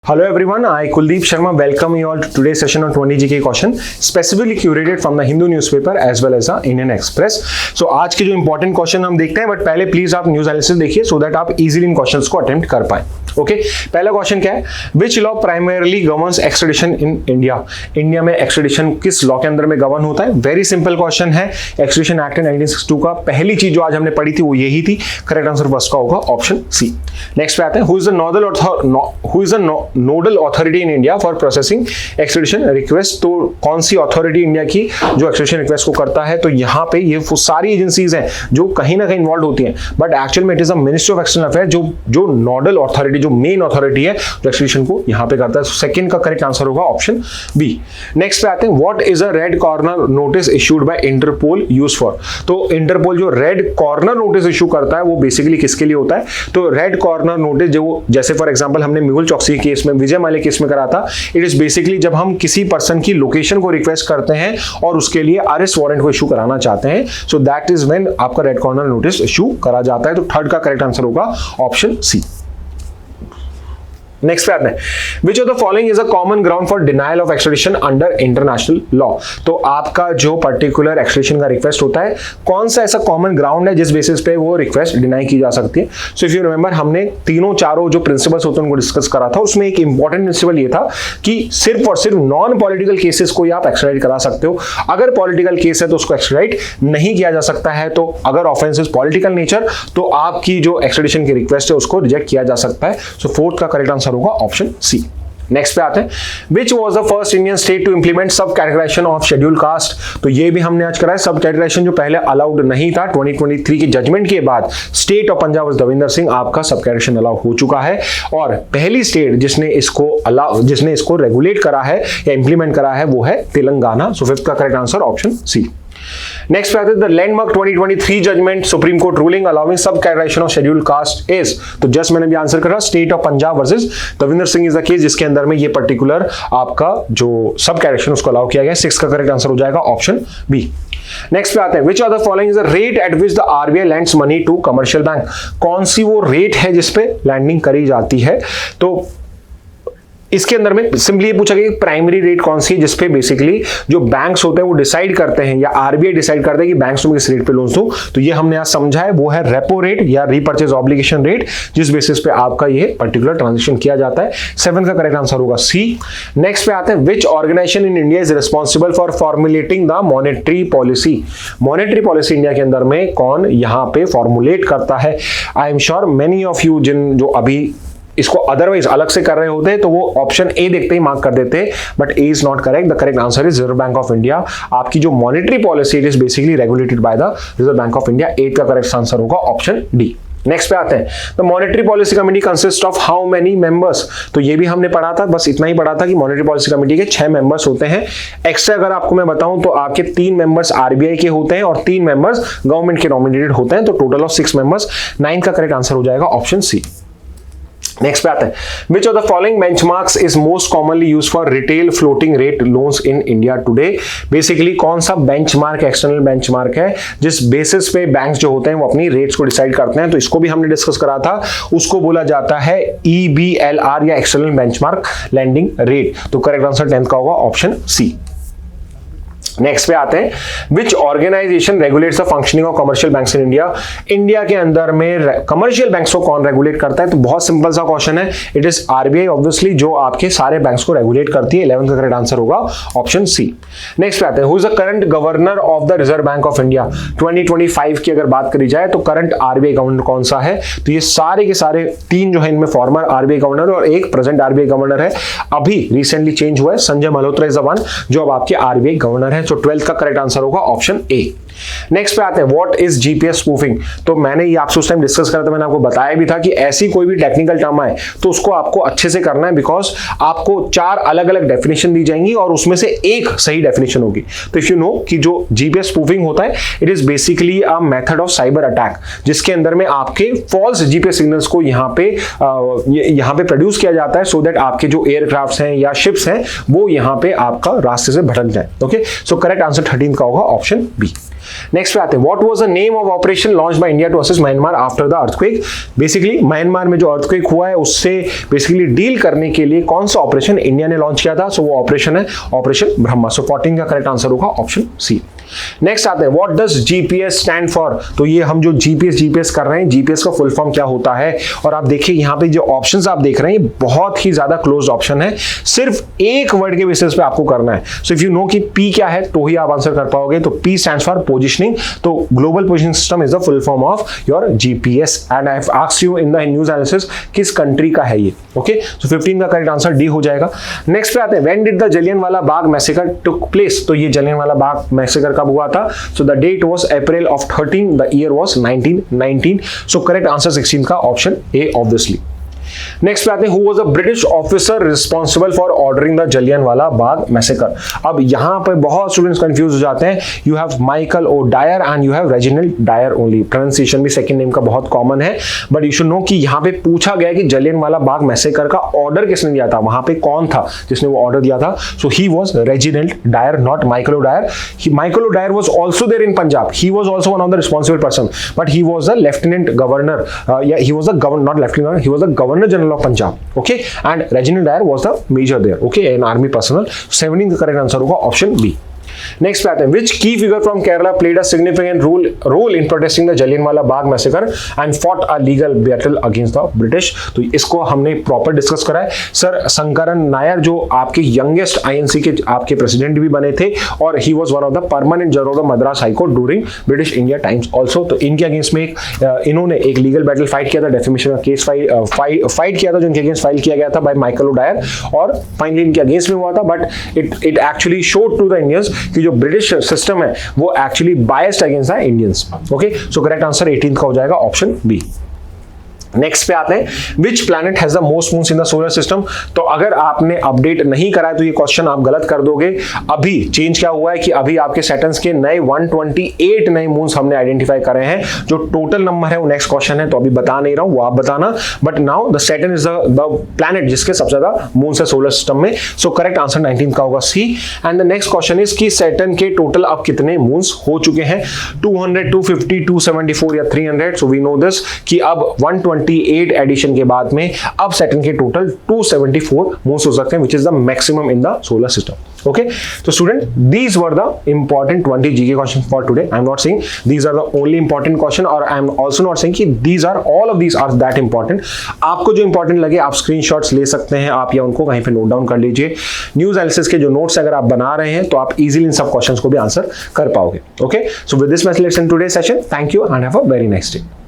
Hello everyone, I Kuldeep Sharma welcome you all to today's session on 20 GK question specifically curated from the Hindu newspaper as well as the Indian Express. So आज के जो important question हम देखते हैं but पहले please आप news analysis देखिए so that आप इजीली इन क्वेश्चंस को अटेम्प्ट कर पाए. ओके पहला क्वेश्चन क्या है, which law primarily governs extradition in India. India में एक्सट्रेडिशन किस लॉ के अंदर में गवर्न होता है. वेरी सिंपल क्वेश्चन है. एक्सट्रेडिशन एक्ट 1962 का पहली चीज जो आज हमने पढ़ी थी वो यही थी. करेक्ट आंसर फर्स्ट का होगा ऑप्शन सी. नेक्स्ट पे आते हैं, who is the nodal authority in India for processing extradition request. तो कौन सी अथॉरिटी इंडिया की जो एक्सट्रेडिशन रिक्वेस्ट को करता है. तो यहाँ पे ये सारी एजेंसीज हैं जो कहीं ना कहीं इन्वॉल्व होती हैं बट एक्चुअल में it is a ministry of external affair जो नोडल अथॉरिटी जो मेन अथॉरिटी है जो एक्सट्रेडिशन को यहाँ पे करता है. सेकंड का करेक्ट आंसर होगा ऑप्शन बी. नेक्स्ट पे आते हैं, what is a red corner notice issued by Interpol use for. तो इंटरपोल जो रेड कॉर्नर नोटिस इशू करता है वो बेसिकली किसके लिए होता है. तो रेड कॉर्नर नोटिस जो जैसे फॉर एग्जांपल हमने मेहुल चौकसी के केस में विजय माल्या केस में करा था. इट इज बेसिकली जब हम किसी पर्सन की लोकेशन को रिक्वेस्ट करते हैं और उसके लिए अरेस्ट वारंट को इशू कराना चाहते हैं. सो दैट इज व्हेन आपका रेड कॉर्नर नोटिस इशू करा जाता है. तो थर्ड का करेक्ट आंसर होगा ऑप्शन सी. नेक्स्ट पे आते हैं, which of the following is a common ground for denial of extradition under international law. तो आपका जो पर्टिकुलर एक्सट्रेडिशन का रिक्वेस्ट होता है कौन सा ऐसा कॉमन ग्राउंड है जिस बेसिस पे वो रिक्वेस्ट डिनाई की जा सकती है. सो इफ यू रिमेंबर हमने तीनों चारों जो प्रिंसिपल्स होते हैं उनको डिस्कस करा था. उसमें एक इंपॉर्टेंट प्रिंसिपल ये था कि सिर्फ और सिर्फ नॉन पॉलिटिकल केसेस को ही आप एक्सट्राडिट करा सकते हो. अगर पॉलिटिकल केस है तो उसको एक्सट्राडिट नहीं किया जा सकता है. तो अगर ऑफेंस इज पॉलिटिकल नेचर तो आपकी जो एक्सट्रेडिशन की रिक्वेस्ट है उसको रिजेक्ट किया जा सकता है. सो फोर्थ का करेक्ट आंसर होगा ऑप्शन सी. नेक्स्ट पे आते हैं, which was the first Indian state to implement sub categorisation of schedule caste. तो ये भी हमने आज करा है. सब कैटेगराइजेशन जो पहले अलाउड नहीं था 2023 की जजमेंट के बाद स्टेट ऑफ पंजाब दविंदर सिंह आपका सब कैटेगराइजेशन अलाउ हो चुका है और पहली स्टेट जिसने इसको रेगुलेट करा है या इंप्लीमेंट करा है वो है तेलंगाना. सो फिफ्थ का correct answer option C. Next पे आते हैं, the landmark 2023 judgment supreme court ruling allowing sub categorisation of schedule caste is. तो जस्ट मैंने भी आंसर करा, state of Punjab versus Davinder Singh is the case जिसके अंदर में ये पर्टिकुलर आपका जो सब कैटेगराइजेशन उसको अलाउ किया गया. सिक्स का करेक्ट आंसर हो जाएगा ऑप्शन बी. नेक्स्ट पे आते हैं, which of the following is the rate at which the RBI lends money to commercial bank. कौन सी वो रेट है जिसपे लैंडिंग करी जाती है. तो इसके अंदर में सिंपली ये पूछा गया कि प्राइमरी रेट कौन सी है जिसपे बेसिकली जो बैंक्स होते हैं वो डिसाइड करते हैं या आरबीआई डिसाइड करते हैं कि बैंक्स में किस रेट पे लोन्स दूं. तो ये हमने आज समझा है वो है रेपो रेट या रीपर्चेज ऑब्लिगेशन रेट जिस बेसिस पे आपका ये पर्टिकुलर ट्रांजेक्शन किया जाता है. 7 का करेक्ट आंसर होगा सी. नेक्स्ट पे आते हैं, which organization in India is responsible for formulating the monetary policy. Monetary policy India के अंदर में कौन यहाँ पे फॉर्मुलेट करता है. I am sure many of you जो अभी इसको अदरवाइज अलग से कर रहे होते हैं तो वो ऑप्शन ए देखते ही मार्क कर देते हैं but A is not correct. The correct answer is reserve bank of India. आपकी जो monetary policy it is basically regulated by the reserve bank of India. 8 का करेक्ट आंसर होगा ऑप्शन डी. नेक्स्ट पे आते हैं, the monetary policy committee consist of how many members. तो ये भी हमने पढ़ा था, बस इतना ही पढ़ा था कि मॉनेटरी पॉलिसी कमेटी के 6 मेंबर्स होते हैं. एक्स्ट्रा अगर आपको मैं बताऊं तो आपके 3 मेंबर्स आरबीआई के होते हैं और 3 मेंबर्स गवर्नमेंट के नॉमिनेटेड होते हैं. तो टोटल ऑफ 6 मेंबर्स. 9 का करेक्ट आंसर हो जाएगा ऑप्शन सी. नेक्स्ट पे आते हैं, which of the following benchmarks is most commonly use for retail floating rate loans in India today. Basically कौन सा बेंचमार्क एक्सटर्नल बेंचमार्क है जिस बेसिस पे बैंक्स जो होते हैं वो अपनी रेट्स को डिसाइड करते हैं. तो इसको भी हमने डिस्कस करा था. उसको बोला जाता है EBLR या एक्सटर्नल बेंचमार्क लैंडिंग रेट. तो करेक्ट आंसर 10th का होगा ऑप्शन सी. नेक्स्ट पे आते हैं, which organization regulates the functioning of commercial banks in India. India के अंदर में कमर्शियल बैंक्स को कौन रेगुलेट करता है. तो बहुत सिंपल सा क्वेश्चन है. इट इज आरबीआई ऑब्वियसली जो आपके सारे बैंक्स को रेगुलेट करती है. 11th का करेक्ट आंसर होगा ऑप्शन सी. नेक्स्ट पे आते हैं, who is the current governor of the reserve bank of India. 2025 की अगर बात करी जाए तो करंट आरबीआई गवर्नर कौन सा है. तो ये सारे के सारे 3 जो है इनमें फॉर्मर आरबीआई गवर्नर और एक प्रेजेंट आरबीआई गवर्नर है. अभी रिसेंटली चेंज हुआ है. Sanjay Malhotra is the one जो अब आपके आरबीआई गवर्नर है. तो 12th का करेक्ट आंसर होगा ऑप्शन ए. नेक्स्ट पे आते हैं, व्हाट इज जीपीएस स्पूफिंग. तो मैंने ये आपसे उस टाइम डिस्कस करा था, मैंने आपको बताया भी था कि ऐसी कोई भी टेक्निकल टर्म आए तो उसको आपको अच्छे से करना है बिकॉज आपको 4 अलग अलग डेफिनेशन दी जाएंगी और उसमें से एक सही डेफिनेशन होगी. तो इफ यू नो कि जो जीपीएस स्पूफिंग होता है it is basically a method of cyber attack जिसके अंदर में आपके फॉल्स जीपीएस सिग्नल्स को यहाँ पे प्रोड्यूस किया जाता है सो दैट आपके जो एयरक्राफ्ट हैं या शिप्स हैं वो यहाँ पे आपका रास्ते से भटक जाए. Okay, so correct answer 13th का होगा ऑप्शन बी. नेक्स्ट पे आते हैं, what was the name of operation launch by India to assist Myanmar after the earthquake. Basically Myanmar में जो अर्थक्वेक हुआ है उससे बेसिकली डील करने के लिए कौन सा ऑपरेशन इंडिया ने लॉन्च किया था, सो वो ऑपरेशन है ऑपरेशन ब्रह्मा। सो 14 का करेक्ट आंसर होगा ऑप्शन सी। नेक्स्ट आते हैं, what does GPS stand for. तो ये हम जो जीपीएस कर रहे हैं, जीपीएस का फुल फॉर्म क्या होता है, और आप देखिए यहाँ पे जो ऑप्शंस आप देख रहे हैं बहुत ही ज्यादा क्लोज ऑप्शन है, सिर्फ एक वर्ड के बेसिस पे आपको करना है। सो इफ यू नो कि पी क्या है तो ही आप आंसर कर पाओगे। तो पी स्टैंड्स फॉर पोजिशनिंग, तो global positioning system is the full form of your GPS and I have asked you in the news analysis किस कंट्री का है ये। ओके, सो 15 का करेक्ट आंसर डी हो जाएगा। नेक्स्ट पे आते हैं, when did the Jallianwala Bagh massacre took place. तो ये जलियनवाला बाग मैसेकर कब हुआ था, so the date was April of 13, the year was 1919, so correct answer 16 का option A obviously। नेक्स्ट पे आते हैं, who was a British officer responsible for ordering the Jallianwala Bagh massacre. अब यहां पर बहुत स्टूडेंट्स कंफ्यूज हो जाते हैं, you have Michael O Dyer and you have Reginald Dyer only, pronunciation भी सेकंड नेम का बहुत कॉमन है, बट यू शुड नो कि यहां पे पूछा गया कि जलियनवाला बाग मैसेकर का ऑर्डर किसने दिया था, वहां पे कौन था जिसने वो ऑर्डर दिया था। So he was Reginald Dyer, not Michael O Dyer. Michael O Dyer was also there in Punjab, he was also one of the responsible person, but he was the lieutenant governor, या he was the governor, not lieutenant governor, he was the governor general of Punjab, okay, and Reginald Dyer was the major there, okay, an army personnel। 17 का correct answer होगा option B. Next पे आते हैं, which key figure from Kerala played a significant role in protesting the Jallianwala Bagh massacre and fought a legal battle against the British. तो इसको हमने proper discuss करा है। सर शंकरन नायर जो आपके यंगेस्ट आईएनसी के आपके प्रेसिडेंट भी बने थे, और he was one of the permanent जज of the Madras high court during British India times also. तो इनके अगेंस्ट में इन्होंने एक लीगल बैटल फाइट किया था, डेफेमेशन का केस फाइट किया था जो इनके अगेंस्ट फाइल किया गया था बाय माइकल ओ डायर, और फाइनली इनके अगेंस्ट में हुआ था, but it actually showed to the Indians कि जो ब्रिटिश सिस्टम है वो एक्चुअली बायस्ड अगेंस्ट है Indians. Okay, so correct answer 18 का हो जाएगा ऑप्शन बी। नेक्स्ट पे आते हैं, which planet has the most moons in the solar system. तो अगर आपने अपडेट नहीं करा है तो ये क्वेश्चन आप गलत कर दोगे। अभी चेंज क्या हुआ है कि अभी आपके सैटर्न के नए 128 नए मून्स हमने आइडेंटिफाई करे हैं, जो टोटल नंबर है वो नेक्स्ट क्वेश्चन है, तो अभी बता नहीं रहा हूं, वो आप बताना। But now the Saturn is the planet जिसके सबसे ज्यादा मून्स है सोलर सिस्टम में। सो करेक्ट आंसर 19 का होगा C. And the next question is कि सैटर्न के टोटल अब कितने मून्स हो चुके हैं, 200, 250, 274 या 300। सो वी नो दिस कि अब 128 एडिशन के बाद में अब सैटर्न के टोटल 274 मून्स हो सकते हैं, which is the maximum in the solar system. Okay, तो student these were the important 20 GK question for today. I am not saying these are the only important question, और I am also not saying कि these are all of these are that important. आपको जो important लगे आप screenshots ले सकते हैं आप, या उनको कहीं पे नोट डाउन कर लीजिए। न्यूज एनालिसिस के जो नोट्स अगर आप बना रहे हैं तो आप इजीली इन सब क्वेश्चंस को भी आंसर कर पाओगे। Okay, so with this let's end today session. Thank you and have a very nice day.